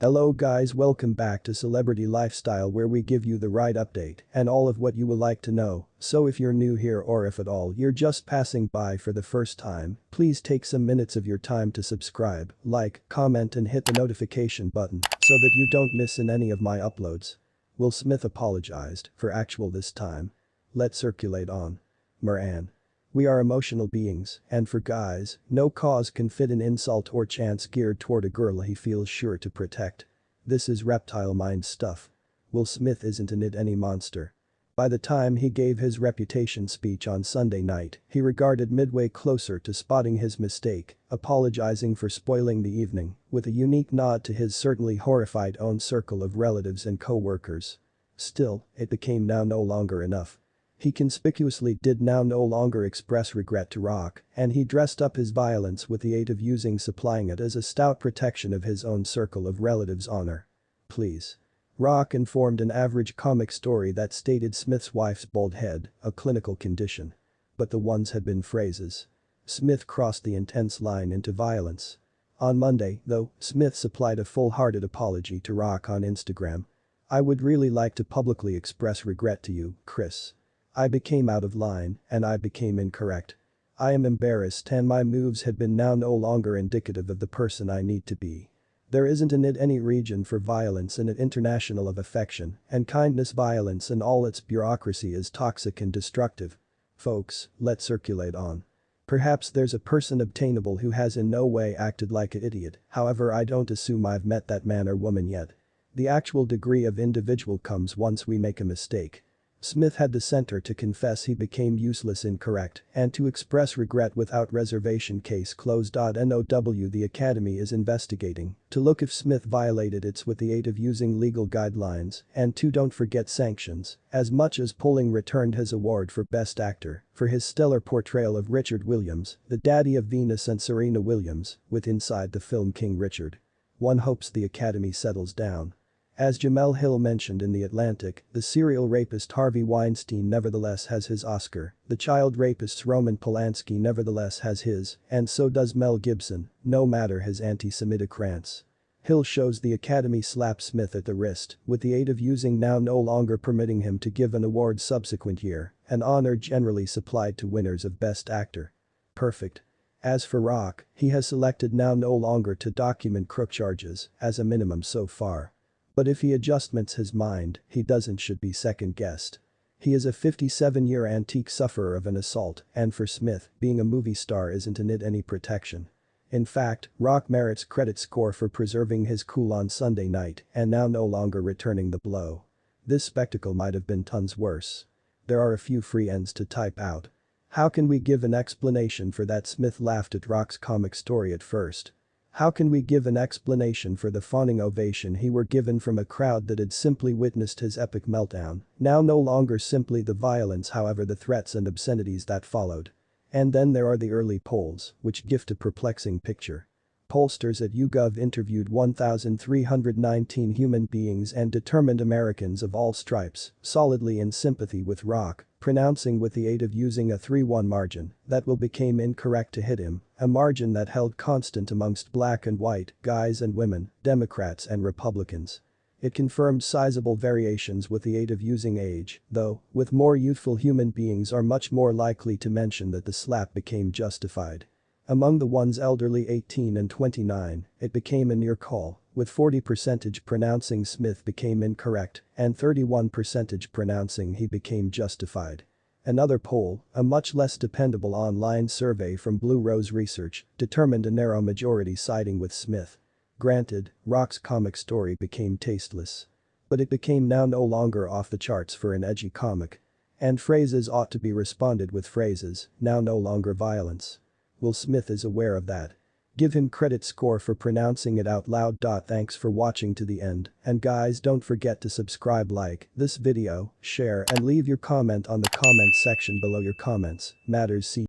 Hello guys, welcome back to Celebrity Lifestyle, where we give you the right update and all of what you would like to know. So if you're new here, or if at all you're just passing by for the first time, please take some minutes of your time to subscribe, like, comment and hit the notification button so that you don't miss in any of my uploads. Will Smith apologized for actual this time. Let's circulate on. Moran. We are emotional beings, and for guys, no cause can fit an insult or chance geared toward a girl he feels sure to protect. This is reptile mind stuff. Will Smith isn't any monster. By the time he gave his reputation speech on Sunday night, he regarded midway closer to spotting his mistake, apologizing for spoiling the evening, with a unique nod to his certainly horrified own circle of relatives and co-workers. Still, it became now no longer enough. He conspicuously did now no longer express regret to Rock, and he dressed up his violence with the aid of supplying it as a stout protection of his own circle of relatives' honor. Please. Rock informed an average comic story that stated Smith's wife's bald head, a clinical condition. But the ones had been phrases. Smith crossed the intense line into violence. On Monday, though, Smith supplied a full-hearted apology to Rock on Instagram. "I would really like to publicly express regret to you, Chris. I became out of line, and I became incorrect. I am embarrassed, and my moves had been now no longer indicative of the person I need to be. There isn't in it any region for violence in it international of affection and kindness. Violence and all its bureaucracy is toxic and destructive. Folks, let's circulate on. Perhaps there's a person obtainable who has in no way acted like an idiot, however I don't assume I've met that man or woman yet. The actual degree of individual comes once we make a mistake." Smith had the center to confess he became useless, incorrect, and to express regret without reservation. Case closed. NOW the Academy is investigating to look if Smith violated it with the aid of using legal guidelines, and to don't forget sanctions, as much as Poling returned his award for Best Actor for his stellar portrayal of Richard Williams, the daddy of Venus and Serena Williams, with inside the film King Richard. One hopes the Academy settles down. As Jemele Hill mentioned in The Atlantic, the serial rapist Harvey Weinstein nevertheless has his Oscar, the child rapist Roman Polanski nevertheless has his, and so does Mel Gibson, no matter his anti-Semitic rants. Hill shows the Academy slap Smith at the wrist, with the aid of now no longer permitting him to give an award subsequent year, an honor generally supplied to winners of Best Actor. Perfect. As for Rock, he has selected now no longer to document crook charges, as a minimum so far. But if he adjustments his mind, he doesn't should be second-guessed. He is a 57-year antique sufferer of an assault, and for Smith, being a movie star isn't in it any protection. In fact, Rock merits credit score for preserving his cool on Sunday night and now no longer returning the blow. This spectacle might have been tons worse. There are a few free ends to type out. How can we give an explanation for that? Smith laughed at Rock's comic story at first. How can we give an explanation for the fawning ovation he were given from a crowd that had simply witnessed his epic meltdown, now no longer simply the violence, however the threats and obscenities that followed. And then there are the early polls, which gift a perplexing picture. Pollsters at YouGov interviewed 1,319 human beings and determined Americans of all stripes, solidly in sympathy with Rock, pronouncing with the aid of using a 3-1 margin that will became incorrect to hit him, a margin that held constant amongst black and white, guys and women, Democrats and Republicans. It confirmed sizable variations with the aid of using age, though, with more youthful human beings are much more likely to mention that the slap became justified. Among the ones elderly 18 and 29, it became a near call, with 40% pronouncing Smith became incorrect and 31% pronouncing he became justified. Another poll, a much less dependable online survey from Blue Rose Research, determined a narrow majority siding with Smith. Granted, Rock's comic story became tasteless. But it became now no longer off the charts for an edgy comic. And phrases ought to be responded with phrases, now no longer violence. Will Smith is aware of that. Give him credit score for pronouncing it out loud. Thanks for watching to the end, and guys, don't forget to subscribe, like this video, share and leave your comment on the comments section below. Your comments matters. See